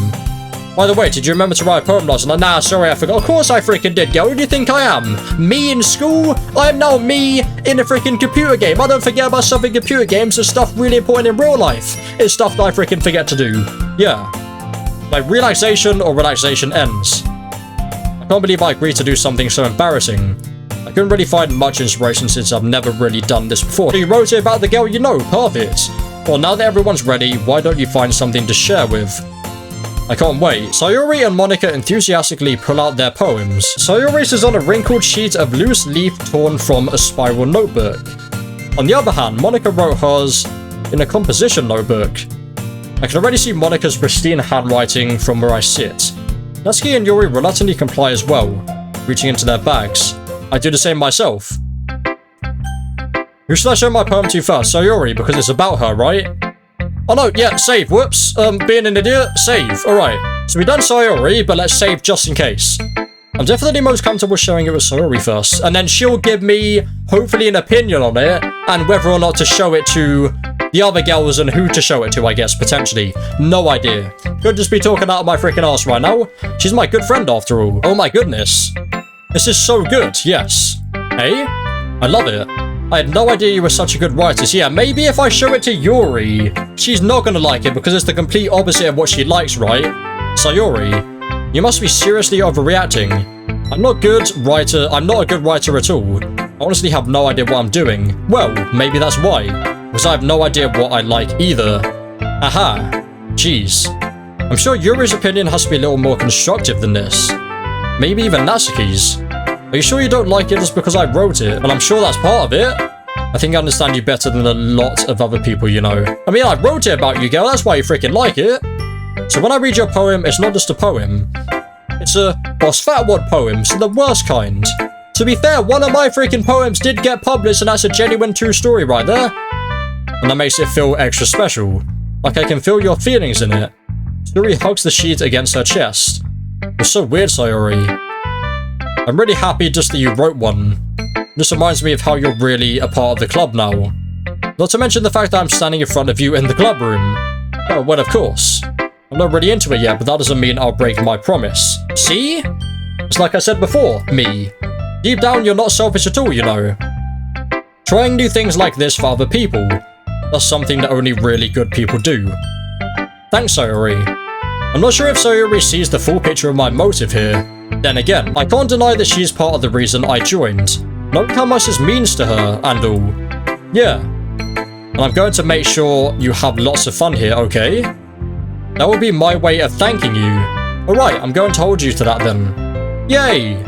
By the way, did you remember to write a poem last night? Nah, sorry, I forgot. Of course I freaking did, girl. Who do you think I am? Me in school? I am now me in a freaking computer game. I don't forget about stuff in computer games. It's stuff really important in real life. It's stuff that I freaking forget to do. Yeah. Like relaxation or relaxation ends. I can't believe I agreed to do something so embarrassing. I couldn't really find much inspiration since I've never really done this before. You wrote it about the girl you know. Perfect. Well, now that everyone's ready, why don't you find something to share with? I can't wait. Sayori and Monika enthusiastically pull out their poems. Sayori's is on a wrinkled sheet of loose leaf torn from a spiral notebook. On the other hand, Monika wrote hers in a composition notebook. I can already see Monika's pristine handwriting from where I sit. Natsuki and Yuri reluctantly comply as well, reaching into their bags. I do the same myself. Who should I show my poem to first? Sayori, because it's about her, right? Oh no, yeah, save, whoops. Being an idiot, save. Alright, so we done Sayori, but let's save just in case. I'm definitely most comfortable showing it with Sayori first, and then she'll give me, hopefully, an opinion on it, and whether or not to show it to the other girls and who to show it to, I guess, potentially. No idea. Could just be talking out of my freaking ass right now. She's my good friend after all. Oh my goodness. This is so good, yes. Hey? I love it. I had no idea you were such a good writer. So yeah, maybe if I show it to Yuri, she's not gonna like it because it's the complete opposite of what she likes, right? Sayori, you must be seriously overreacting. I'm not a good writer at all. I honestly have no idea what I'm doing. Well, maybe that's why. Because I have no idea what I like either. Aha. Jeez. I'm sure Yuri's opinion has to be a little more constructive than this. Maybe even Natsuki's. Are you sure you don't like it just because I wrote it? Well, I'm sure that's part of it. I think I understand you better than a lot of other people, you know. I mean, I wrote it about you, girl. That's why you freaking like it. So when I read your poem, it's not just a poem. It's a Boss Fatwod poem, so the worst kind. To be fair, one of my freaking poems did get published, and that's a genuine true story right there. And that makes it feel extra special. Like I can feel your feelings in it. Sayori hugs the sheet against her chest. You're so weird, Sayori. I'm really happy just that you wrote one. This reminds me of how you're really a part of the club now. Not to mention the fact that I'm standing in front of you in the club room. Oh, well, of course. I'm not really into it yet, but that doesn't mean I'll break my promise. See? It's like I said before, me. Deep down, you're not selfish at all, you know. Trying new things like this for other people. That's something that only really good people do. Thanks, Sayori. I'm not sure if Sayuri sees the full picture of my motive here. Then again, I can't deny that she's part of the reason I joined, knowing how much this means to her and all. Yeah. And I'm going to make sure you have lots of fun here, okay? That will be my way of thanking you. Alright, I'm going to hold you to that then. Yay!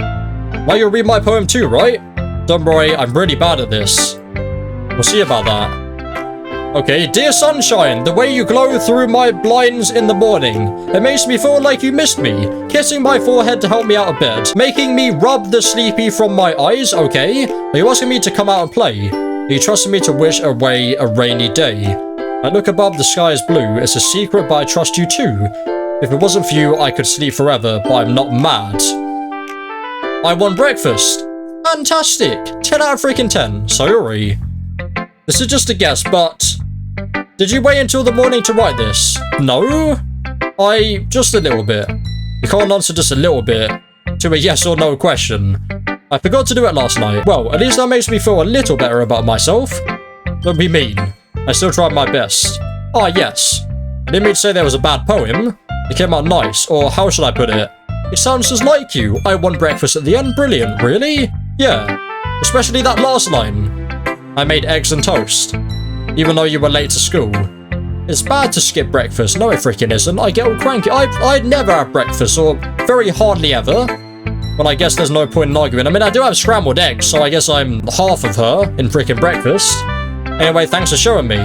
Now you'll read my poem too, right? Don't worry, I'm really bad at this. We'll see about that. Okay, dear sunshine, the way you glow through my blinds in the morning. It makes me feel like you missed me. Kissing my forehead to help me out of bed. Making me rub the sleepy from my eyes, okay? Are you asking me to come out and play? Are you trusting me to wish away a rainy day? I look above, the sky is blue. It's a secret, but I trust you too. If it wasn't for you, I could sleep forever, but I'm not mad. I want breakfast. Fantastic. 10 out of freaking 10. Sayuri. This is just a guess, but... Did you wait until the morning to write this? No? Just a little bit. You can't answer just a little bit to a yes or no question. I forgot to do it last night. Well, at least that makes me feel a little better about myself. Don't be mean. I still tried my best. Ah, yes. I didn't mean to say there was a bad poem. It came out nice, or how should I put it? It sounds just like you. I want breakfast at the end. Brilliant. Really? Yeah. Especially that last line. I made eggs and toast, even though you were late to school. It's bad to skip breakfast. No, it freaking isn't. I get all cranky. I'd never have breakfast, or very hardly ever. Well, I guess there's no point in arguing. I mean, I do have scrambled eggs, so I guess I'm half of her in freaking breakfast. Anyway, thanks for showing me.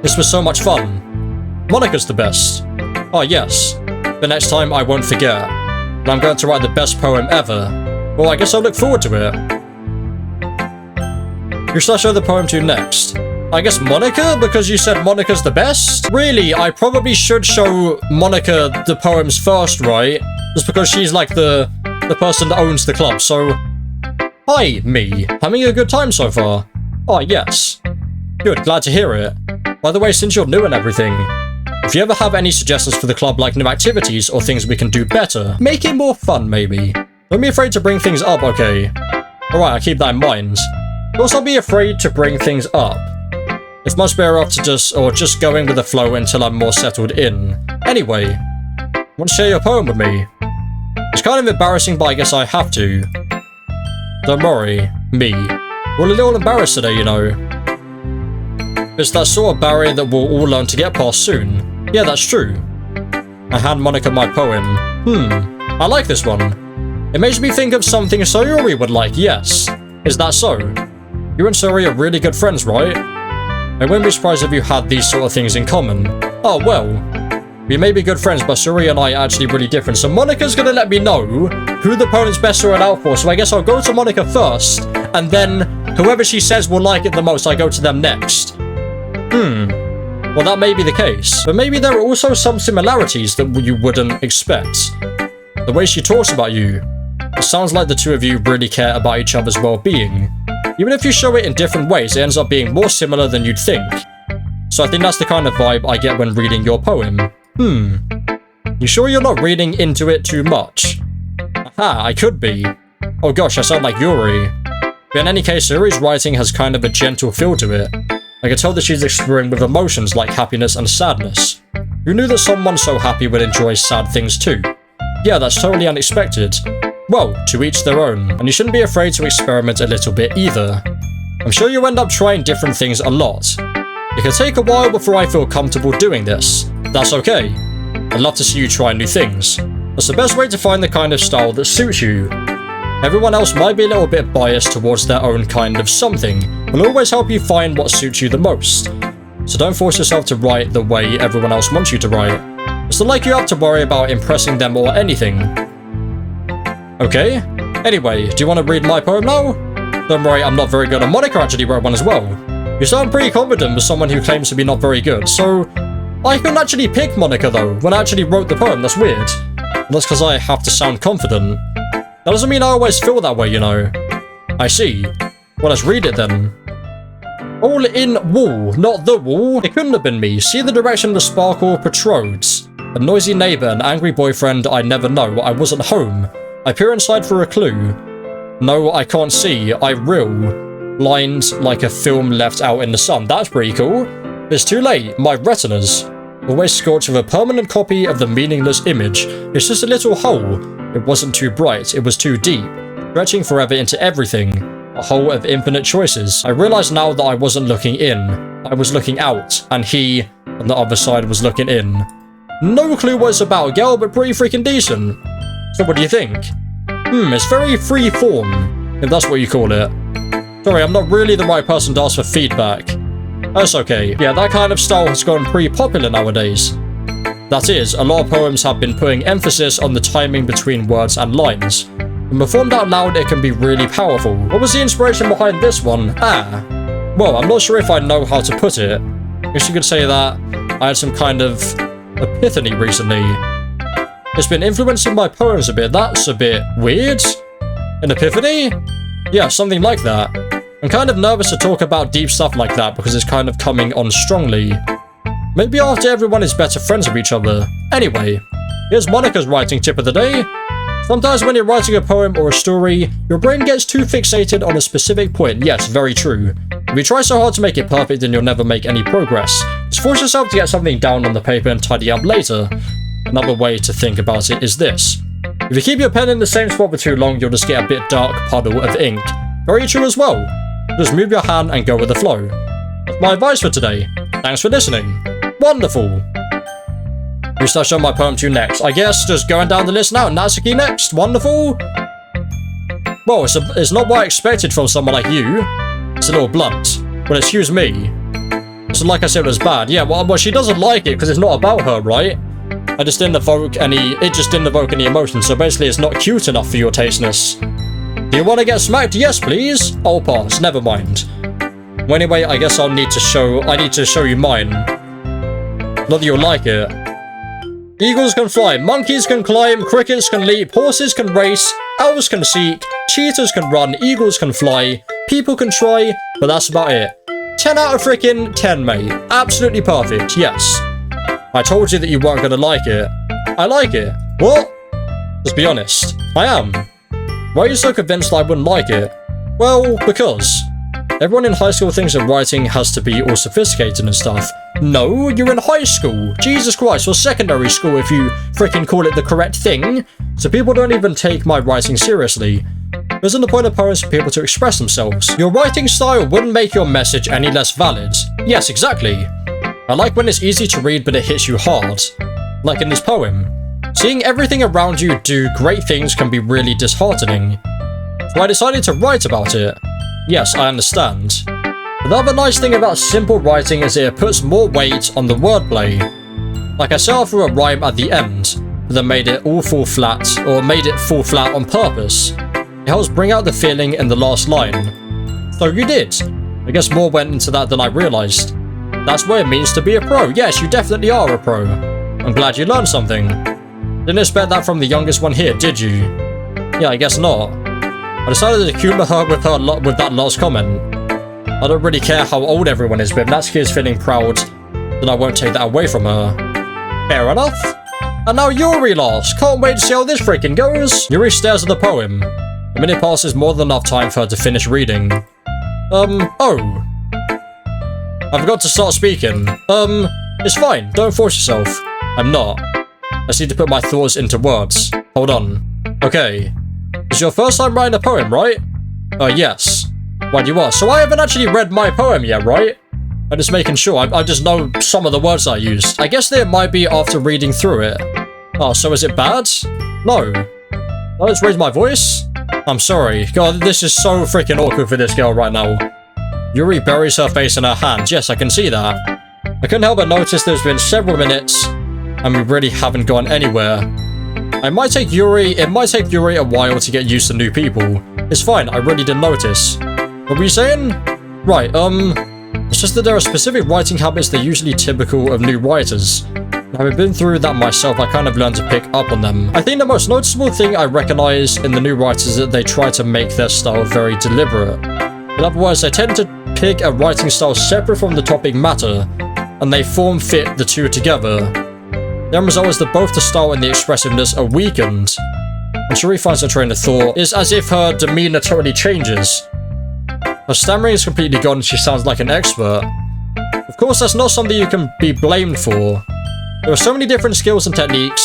This was so much fun. Monica's the best. Oh, yes. The next time I won't forget. And I'm going to write the best poem ever. Well, I guess I'll look forward to it. Who should I show the poem to next? I guess Monica, because you said Monica's the best? Really, I probably should show Monica the poems first, right? Just because she's like the person that owns the club, so... Hi, me. Having a good time so far? Oh, yes. Good, glad to hear it. By the way, since you're new and everything, if you ever have any suggestions for the club, like new activities or things we can do better, make it more fun, maybe. Don't be afraid to bring things up, okay? Alright, I'll keep that in mind. Also, be afraid to bring things up. It's much better off to just going with the flow until I'm more settled in. Anyway, want to share your poem with me? It's kind of embarrassing, but I guess I have to. Don't worry, me. We're a little embarrassed today, you know. It's that sort of barrier that we'll all learn to get past soon. Yeah, that's true. I hand Monica my poem. I like this one. It makes me think of something Sayuri would like, yes. Is that so? You and Sayuri are really good friends, right? I wouldn't be surprised if you had these sort of things in common. Oh, well. We may be good friends, but Sayuri and I are actually really different. So Monica's gonna let me know who the poem's best sorted out for. So I guess I'll go to Monica first, and then whoever she says will like it the most, I go to them next. Well, that may be the case. But maybe there are also some similarities that you wouldn't expect. The way she talks about you. It sounds like the two of you really care about each other's well-being. Even if you show it in different ways, it ends up being more similar than you'd think. So I think that's the kind of vibe I get when reading your poem. You sure you're not reading into it too much? Aha, I could be. Oh gosh, I sound like Yuri. But in any case, Yuri's writing has kind of a gentle feel to it. I can tell that she's exploring with emotions like happiness and sadness. Who knew that someone so happy would enjoy sad things too? Yeah, that's totally unexpected. Well, to each their own, and you shouldn't be afraid to experiment a little bit either. I'm sure you end up trying different things a lot. It can take a while before I feel comfortable doing this. That's okay. I'd love to see you try new things. That's the best way to find the kind of style that suits you. Everyone else might be a little bit biased towards their own kind of something. We'll always help you find what suits you the most. So don't force yourself to write the way everyone else wants you to write. It's not like you have to worry about impressing them or anything. Okay? Anyway, do you want to read my poem now? Don't worry, I'm not very good, and Monica actually wrote one as well. You sound pretty confident with someone who claims to be not very good, so... I couldn't actually pick Monica though, when I actually wrote the poem. That's weird. And that's because I have to sound confident. That doesn't mean I always feel that way, you know. I see. Well, let's read it then. All in wall, not the wall. It couldn't have been me. See the direction the sparkle protrudes. A noisy neighbor, an angry boyfriend I never know. I wasn't home. I peer inside for a clue. No, I can't see. I reel. Blind like a film left out in the sun. That's pretty cool. It's too late. My retinas. always scorched with a permanent copy of the meaningless image. It's just a little hole. It wasn't too bright, it was too deep, stretching forever into everything. A hole of infinite choices. I realized now that I wasn't looking in. I was looking out, and he, on the other side, was looking in. No clue what it's about, girl, but pretty freaking decent. So what do you think? It's very free form, if that's what you call it. Sorry, I'm not really the right person to ask for feedback. That's okay. Yeah, that kind of style has gone pretty popular nowadays. That is, a lot of poems have been putting emphasis on the timing between words and lines. When performed out loud, it can be really powerful. What was the inspiration behind this one? Well, I'm not sure if I know how to put it. I guess you could say that I had some kind of epiphany recently. It's been influencing my poems a bit. That's a bit weird. An epiphany? Yeah, something like that. I'm kind of nervous to talk about deep stuff like that because it's kind of coming on strongly. Maybe after everyone is better friends with each other. Anyway, here's Monica's writing tip of the day. Sometimes when you're writing a poem or a story, your brain gets too fixated on a specific point. Yes, very true. If you try so hard to make it perfect, then you'll never make any progress. Just force yourself to get something down on the paper and tidy up later. Another way to think about it is this. If you keep your pen in the same spot for too long, you'll just get a bit dark puddle of ink. Very true as well. Just move your hand and go with the flow. That's my advice for today. Thanks for listening. Wonderful. Who should I show my poem to next? I guess just going down the list now. Natsuki next. Wonderful. Well, it's not what I expected from someone like you. It's a little blunt. Well, excuse me. It's not like I said it was bad. Yeah, well, she doesn't like it because it's not about her, right? It just didn't evoke any emotion, so basically it's not cute enough for your tasteness. Do you want to get smacked? Yes, please. I'll pass. Never mind. Well, anyway, I guess I need to show you mine. Not that you'll like it. Eagles can fly, monkeys can climb, crickets can leap, horses can race, owls can seek, cheetahs can run, eagles can fly, people can try, but that's about it. 10 out of freaking 10, mate. Absolutely perfect, yes. I told you that you weren't gonna like it. I like it. What? Just be honest. I am. Why are you so convinced that I wouldn't like it? Well, because everyone in high school thinks that writing has to be all sophisticated and stuff. No, you're in high school. Jesus Christ, or secondary school if you freaking call it the correct thing. So people don't even take my writing seriously. Isn't the point of poems for people to express themselves? Your writing style wouldn't make your message any less valid. Yes, exactly. I like when it's easy to read but it hits you hard. Like in this poem. Seeing everything around you do great things can be really disheartening. So I decided to write about it. Yes, I understand. But the other nice thing about simple writing is that it puts more weight on the wordplay. Like I set off for a rhyme at the end, but then made it fall flat on purpose. It helps bring out the feeling in the last line. So you did. I guess more went into that than I realized. That's what it means to be a pro. Yes, you definitely are a pro. I'm glad you learned something. Didn't expect that from the youngest one here, did you? Yeah, I guess not. I decided to humor her with that last comment. I don't really care how old everyone is, but if Natsuki is feeling proud, then I won't take that away from her. Fair enough. And now Yuri last. Can't wait to see how this freaking goes. Yuri stares at the poem. A minute passes, more than enough time for her to finish reading. Oh. I forgot to start speaking. It's fine. Don't force yourself. I'm not. I just need to put my thoughts into words. Hold on. Okay. It's your first time writing a poem, right? Yes. Why do you ask? So I haven't actually read my poem yet, right? I'm just making sure. I just know some of the words I used. I guess there might be after reading through it. Oh, so is it bad? No. I'll just raise my voice? I'm sorry. God, this is so freaking awkward for this girl right now. Yuri buries her face in her hands. Yes, I can see that. I couldn't help but notice there's been several minutes, and we really haven't gone anywhere. It might take Yuri a while to get used to new people. It's fine, I really didn't notice. What were you saying? Right, it's just that there are specific writing habits that are usually typical of new writers. Having been through that myself, I kind of learned to pick up on them. I think the most noticeable thing I recognize in the new writers is that they try to make their style very deliberate. In other words, they tend to pick a writing style separate from the topic matter, and they form fit the two together. The end result is that both the style and the expressiveness are weakened. When she finds her train of thought, it's as if her demeanor totally changes. Her stammering is completely gone and she sounds like an expert. Of course, that's not something you can be blamed for. There are so many different skills and techniques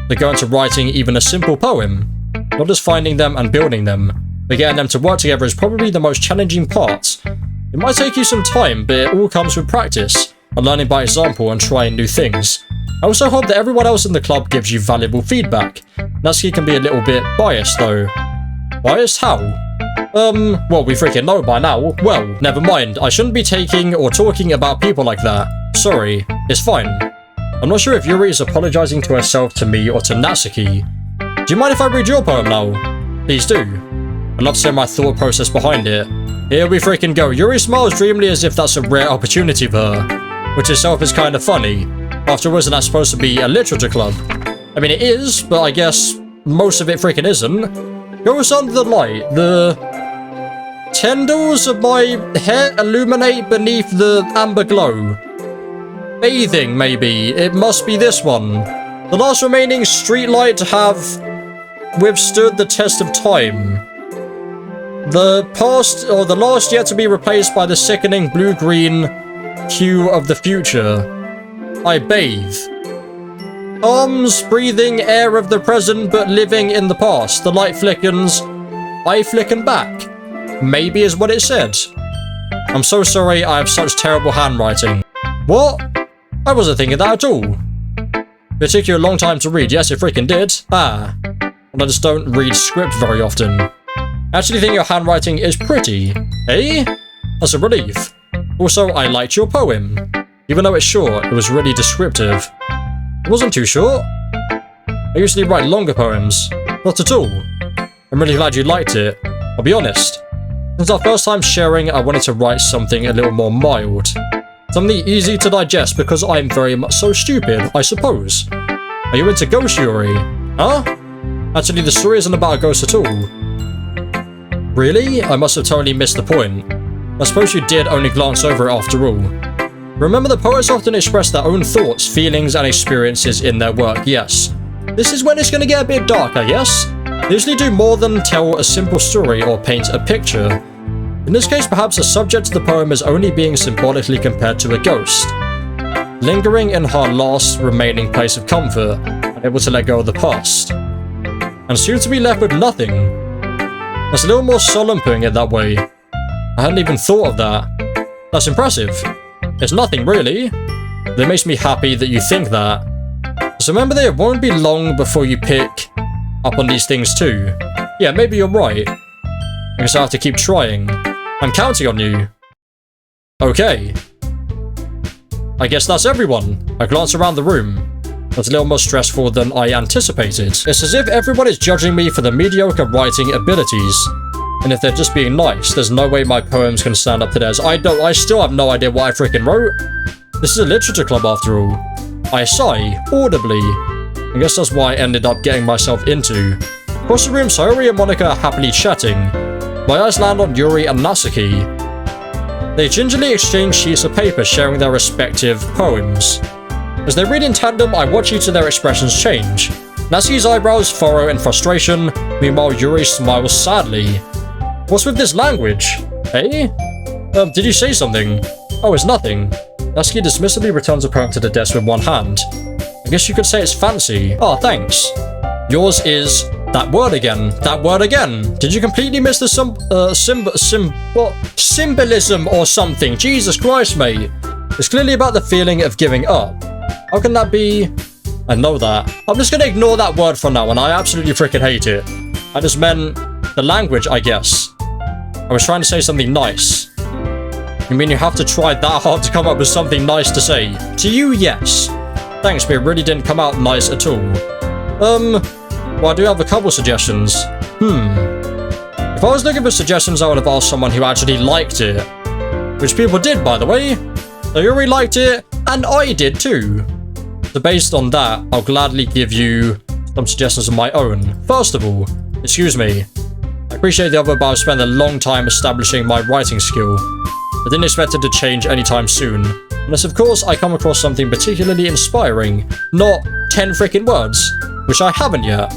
that go into writing even a simple poem. Not just finding them and building them, but getting them to work together is probably the most challenging part. It might take you some time, but it all comes with practice, and learning by example and trying new things. I also hope that everyone else in the club gives you valuable feedback. Natsuki can be a little bit biased though. Biased? How? Well, we freaking know by now. Well, never mind. I shouldn't be taking or talking about people like that. Sorry. It's fine. I'm not sure if Yuri is apologizing to herself, to me, or to Natsuki. Do you mind if I read your poem now? Please do. I'd love to hear my thought process behind it. Here we freaking go. Yuri smiles dreamily as if that's a rare opportunity for her, which itself is kind of funny. After all, isn't that supposed to be a literature club? I mean, it is, but I guess most of it freaking isn't. Goes under the light. The tendrils of my hair illuminate beneath the amber glow. Bathing, maybe. It must be this one. The last remaining streetlight to have withstood the test of time. The past, or the last yet to be replaced by the sickening blue-green hue of the future. I bathe. Arms breathing air of the present but living in the past. The light flickens. I flicken back. Maybe is what it said. I'm so sorry I have such terrible handwriting. What? I wasn't thinking that at all. It took you a long time to read. Yes, it freaking did. Ah. And I just don't read script very often. I actually think your handwriting is pretty. Eh? That's a relief. Also, I liked your poem. Even though it's short, it was really descriptive. It wasn't too short. I usually write longer poems. Not at all. I'm really glad you liked it. I'll be honest. Since our first time sharing, I wanted to write something a little more mild. Something easy to digest because I'm very much so stupid, I suppose. Are you into ghost, Yuri? Huh? Actually, the story isn't about a ghost at all. Really? I must have totally missed the point. I suppose you did only glance over it after all. Remember, the poets often express their own thoughts, feelings, and experiences in their work, yes. This is when it's going to get a bit dark, I guess. They usually do more than tell a simple story or paint a picture. In this case, perhaps the subject of the poem is only being symbolically compared to a ghost, lingering in her last remaining place of comfort, unable to let go of the past, and soon to be left with nothing. That's a little more solemn putting it that way. I hadn't even thought of that. That's impressive. It's nothing really. That makes me happy that you think that. So remember that it won't be long before you pick up on these things too. Yeah, maybe you're right. I guess I have to keep trying. I'm counting on you. Okay. I guess that's everyone. I glance around the room. That's a little more stressful than I anticipated. It's as if everyone is judging me for the mediocre writing abilities. And if they're just being nice, there's no way my poems can stand up to theirs. I still have no idea what I freaking wrote. This is a literature club after all. I sigh, audibly. I guess that's why I ended up getting myself into. Across the room, Sayori and Monika are happily chatting. My eyes land on Yuri and Natsuki. They gingerly exchange sheets of paper, sharing their respective poems. As they read in tandem, I watch each of their expressions change. Natsuki's eyebrows furrow in frustration, meanwhile Yuri smiles sadly. What's with this language? Eh? Did you say something? Oh, it's nothing. Natsuki dismissively returns a poem to the desk with one hand. I guess you could say it's fancy. Oh, thanks. Yours is that word again. That word again. Did you completely miss the symbolism or something? Jesus Christ, mate. It's clearly about the feeling of giving up. How can that be? I know that. I'm just gonna ignore that word for now, and I absolutely freaking hate it. I just meant the language, I guess. I was trying to say something nice. You mean you have to try that hard to come up with something nice to say? To you, yes. Thanks, but it really didn't come out nice at all. Well, I do have a couple suggestions. If I was looking for suggestions, I would have asked someone who actually liked it. Which people did, by the way. Sayori liked it, and I did too. So based on that, I'll gladly give you some suggestions of my own. First of all, excuse me. I appreciate the other, but I've spent a long time establishing my writing skill. I didn't expect it to change anytime soon. Unless, of course, I come across something particularly inspiring. Not 10 freaking words, which I haven't yet.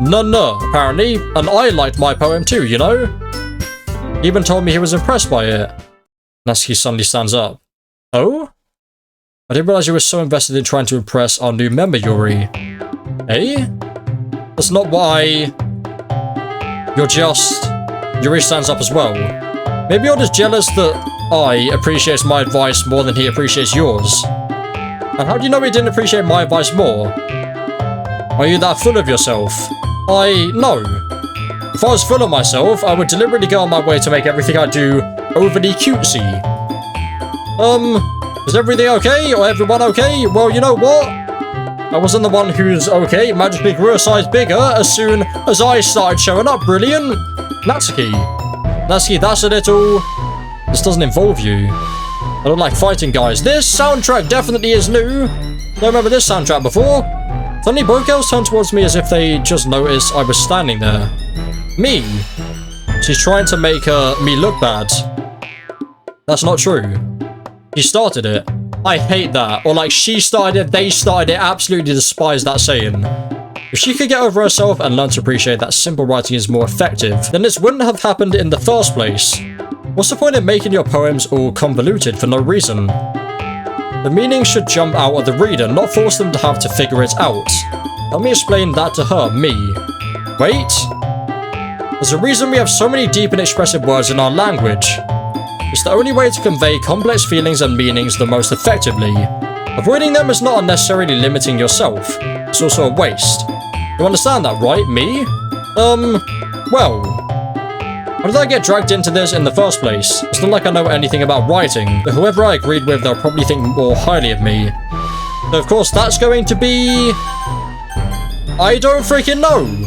No, apparently, and I liked my poem too, you know? He even told me he was impressed by it. Natsuki suddenly stands up. Oh? I didn't realize you were so invested in trying to impress our new member, Yuri. Eh? That's not why... You're just... Yuri stands up as well. Maybe you're just jealous that I appreciate my advice more than he appreciates yours. And how do you know he didn't appreciate my advice more? Are you that full of yourself? No. If I was full of myself, I would deliberately go on my way to make everything I do overly cutesy. Is everything okay? Or everyone okay? Well, you know what? I wasn't the one who's okay. Magically grew a size bigger as soon as I started showing up. Brilliant. Natsuki, that's a little... This doesn't involve you. I don't like fighting guys. This soundtrack definitely is new. Don't remember this soundtrack before. Suddenly both girls turned towards me as if they just noticed I was standing there. Me? She's trying to make me look bad. That's not true. She started it. I hate that. Or like, she started it, they started it. Absolutely despise that saying. If she could get over herself and learn to appreciate that simple writing is more effective, then this wouldn't have happened in the first place. What's the point in making your poems all convoluted for no reason? The meaning should jump out at the reader, not force them to have to figure it out. Let me explain that to her, me. Wait. There's a reason we have so many deep and expressive words in our language. It's the only way to convey complex feelings and meanings the most effectively. Avoiding them is not unnecessarily limiting yourself. It's also a waste. You understand that, right, me? Well... How did I get dragged into this in the first place? It's not like I know anything about writing, but whoever I agreed with, they'll probably think more highly of me. So of course that's going to be... I don't freaking know!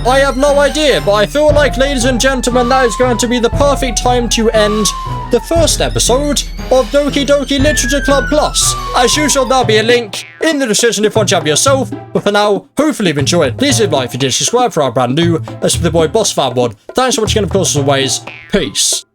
I have no idea, but I feel like, ladies and gentlemen, that is going to be the perfect time to end the first episode of Doki Doki Literature Club Plus. As usual, there'll be a link in the description if you want to have yourself, but for now, hopefully you've enjoyed. Please leave a like if you did, subscribe for our brand new. That's the boy Boss Fatwod. Thanks so much again, of course, as always. Peace.